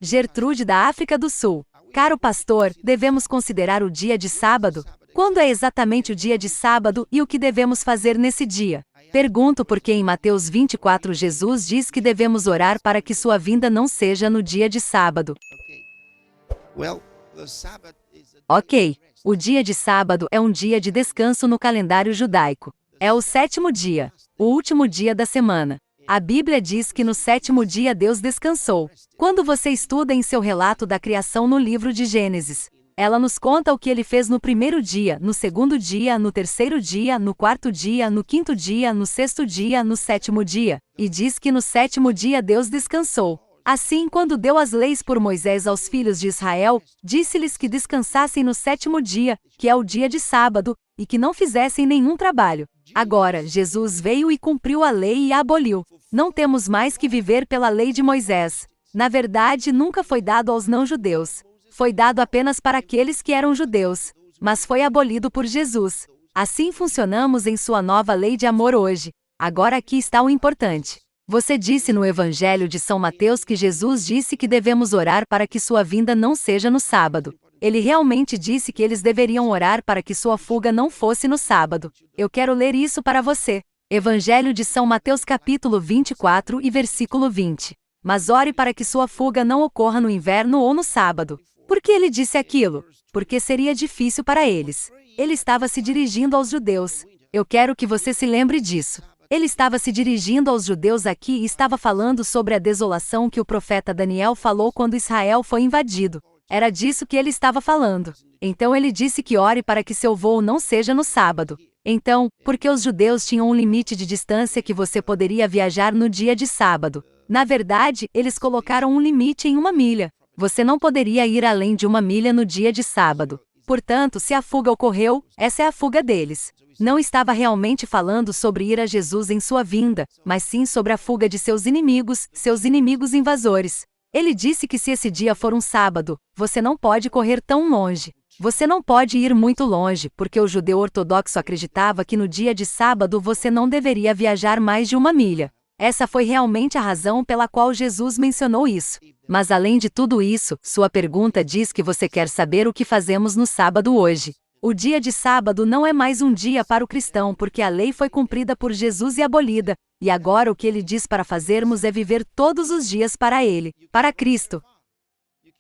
Gertrude, da África do Sul. Caro pastor, devemos considerar o dia de sábado? Quando é exatamente o dia de sábado e o que devemos fazer nesse dia? Pergunto porque em Mateus 24 Jesus diz que devemos orar para que sua vinda não seja no dia de sábado. Ok, o dia de sábado é um dia de descanso no calendário judaico. É o 7º dia, o último dia da semana. A Bíblia diz que no 7º dia Deus descansou. Quando você estuda em seu relato da criação no livro de Gênesis, ela nos conta o que ele fez no 1º dia, no 2º dia, no 3º dia, no 4º dia, no 5º dia, no 6º dia, no 7º dia, e diz que no 7º dia Deus descansou. Assim, quando deu as leis por Moisés aos filhos de Israel, disse-lhes que descansassem no 7º dia, que é o dia de sábado, e que não fizessem nenhum trabalho. Agora, Jesus veio e cumpriu a lei e a aboliu. Não temos mais que viver pela lei de Moisés. Na verdade, nunca foi dado aos não-judeus. Foi dado apenas para aqueles que eram judeus. Mas foi abolido por Jesus. Assim funcionamos em sua nova lei de amor hoje. Agora aqui está o importante. Você disse no Evangelho de São Mateus que Jesus disse que devemos orar para que sua vinda não seja no sábado. Ele realmente disse que eles deveriam orar para que sua fuga não fosse no sábado. Eu quero ler isso para você. Evangelho de São Mateus capítulo 24 e versículo 20. Mas ore para que sua fuga não ocorra no inverno ou no sábado. Por que ele disse aquilo? Porque seria difícil para eles. Ele estava se dirigindo aos judeus. Eu quero que você se lembre disso. Ele estava se dirigindo aos judeus aqui e estava falando sobre a desolação que o profeta Daniel falou quando Israel foi invadido. Era disso que ele estava falando. Então ele disse que ore para que seu voo não seja no sábado. Então, porque os judeus tinham um limite de distância que você poderia viajar no dia de sábado. Na verdade, eles colocaram um limite em 1 milha. Você não poderia ir além de 1 milha no dia de sábado. Portanto, se a fuga ocorreu, essa é a fuga deles. Não estava realmente falando sobre ir a Jesus em sua vinda, mas sim sobre a fuga de seus inimigos invasores. Ele disse que se esse dia for um sábado, você não pode correr tão longe. Você não pode ir muito longe, porque o judeu ortodoxo acreditava que no dia de sábado você não deveria viajar mais de 1 milha. Essa foi realmente a razão pela qual Jesus mencionou isso. Mas além de tudo isso, sua pergunta diz que você quer saber o que fazemos no sábado hoje. O dia de sábado não é mais um dia para o cristão porque a lei foi cumprida por Jesus e abolida, e agora o que ele diz para fazermos é viver todos os dias para ele, para Cristo.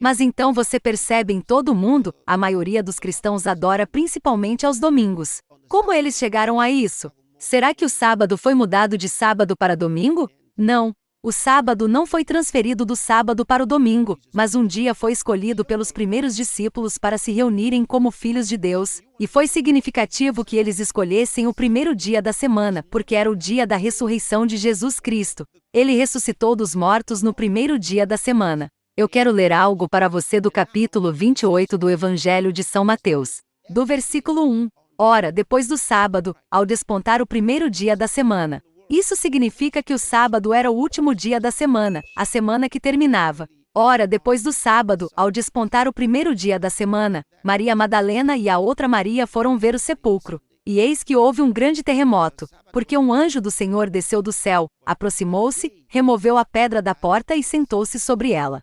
Mas então você percebe em todo o mundo, a maioria dos cristãos adora principalmente aos domingos. Como eles chegaram a isso? Será que o sábado foi mudado de sábado para domingo? Não. O sábado não foi transferido do sábado para o domingo, mas um dia foi escolhido pelos primeiros discípulos para se reunirem como filhos de Deus, e foi significativo que eles escolhessem o primeiro dia da semana, porque era o dia da ressurreição de Jesus Cristo. Ele ressuscitou dos mortos no primeiro dia da semana. Eu quero ler algo para você do capítulo 28 do Evangelho de São Mateus. Do versículo 1. Ora, depois do sábado, ao despontar o primeiro dia da semana. Isso significa que o sábado era o último dia da semana, a semana que terminava. Ora, depois do sábado, ao despontar o primeiro dia da semana, Maria Madalena e a outra Maria foram ver o sepulcro. E eis que houve um grande terremoto, porque um anjo do Senhor desceu do céu, aproximou-se, removeu a pedra da porta e sentou-se sobre ela.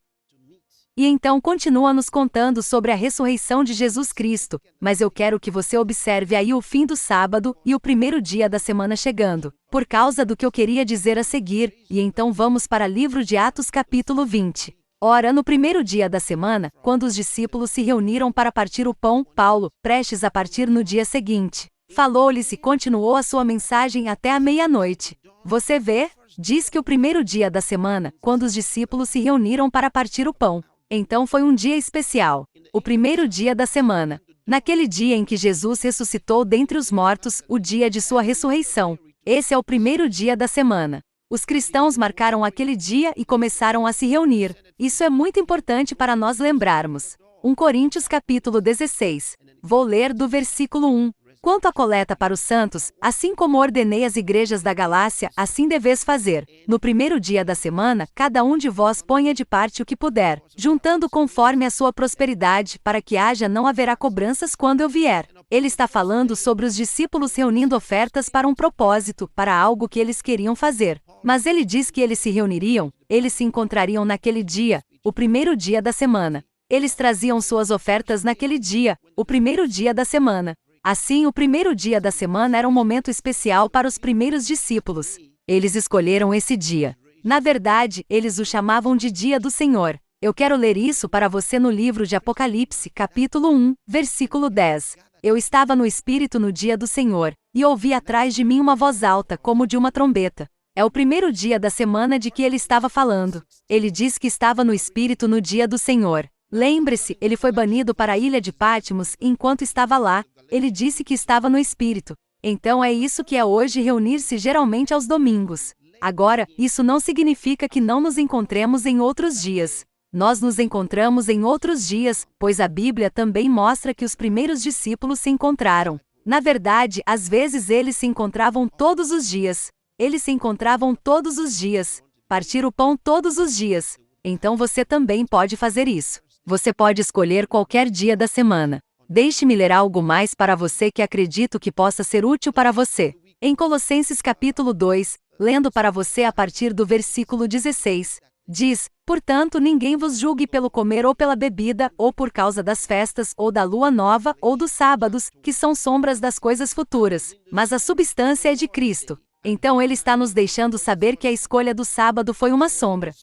E então continua nos contando sobre a ressurreição de Jesus Cristo, mas eu quero que você observe aí o fim do sábado e o primeiro dia da semana chegando, por causa do que eu queria dizer a seguir, e então vamos para o livro de Atos capítulo 20. Ora, no primeiro dia da semana, quando os discípulos se reuniram para partir o pão, Paulo, prestes a partir no dia seguinte, falou-lhes e continuou a sua mensagem até a meia-noite. Você vê? Diz que o primeiro dia da semana, quando os discípulos se reuniram para partir o pão. Então foi um dia especial, o primeiro dia da semana. Naquele dia em que Jesus ressuscitou dentre os mortos, o dia de sua ressurreição. Esse é o primeiro dia da semana. Os cristãos marcaram aquele dia e começaram a se reunir. Isso é muito importante para nós lembrarmos. 1 Coríntios capítulo 16. Vou ler do versículo 1. Quanto à coleta para os santos, assim como ordenei às igrejas da Galácia, assim deveis fazer. No primeiro dia da semana, cada um de vós ponha de parte o que puder, juntando conforme a sua prosperidade, para que não haverá cobranças quando eu vier. Ele está falando sobre os discípulos reunindo ofertas para um propósito, para algo que eles queriam fazer. Mas ele diz que eles se reuniriam, eles se encontrariam naquele dia, o primeiro dia da semana. Eles traziam suas ofertas naquele dia, o primeiro dia da semana. Assim, o primeiro dia da semana era um momento especial para os primeiros discípulos. Eles escolheram esse dia. Na verdade, eles o chamavam de Dia do Senhor. Eu quero ler isso para você no livro de Apocalipse, capítulo 1, versículo 10. Eu estava no Espírito no dia do Senhor, e ouvi atrás de mim uma voz alta, como de uma trombeta. É o primeiro dia da semana de que ele estava falando. Ele diz que estava no Espírito no dia do Senhor. Lembre-se, ele foi banido para a ilha de Patmos, e enquanto estava lá, ele disse que estava no Espírito. Então é isso que é hoje reunir-se geralmente aos domingos. Agora, isso não significa que não nos encontremos em outros dias. Nós nos encontramos em outros dias, pois a Bíblia também mostra que os primeiros discípulos se encontraram. Na verdade, às vezes eles se encontravam todos os dias. Eles se encontravam todos os dias. Partir o pão todos os dias. Então você também pode fazer isso. Você pode escolher qualquer dia da semana. Deixe-me ler algo mais para você que acredito que possa ser útil para você. Em Colossenses capítulo 2, lendo para você a partir do versículo 16, diz: portanto, ninguém vos julgue pelo comer ou pela bebida, ou por causa das festas, ou da lua nova, ou dos sábados, que são sombras das coisas futuras, mas a substância é de Cristo. Então ele está nos deixando saber que a escolha do sábado foi uma sombra.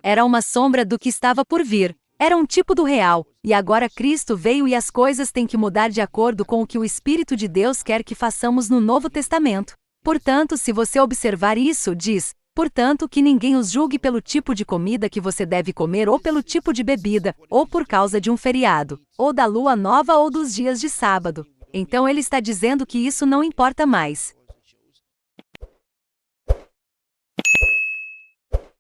Era uma sombra do que estava por vir. Era um tipo do real, e agora Cristo veio e as coisas têm que mudar de acordo com o que o Espírito de Deus quer que façamos no Novo Testamento. Portanto, se você observar isso, diz: portanto, que ninguém os julgue pelo tipo de comida que você deve comer ou pelo tipo de bebida, ou por causa de um feriado, ou da lua nova ou dos dias de sábado. Então ele está dizendo que isso não importa mais.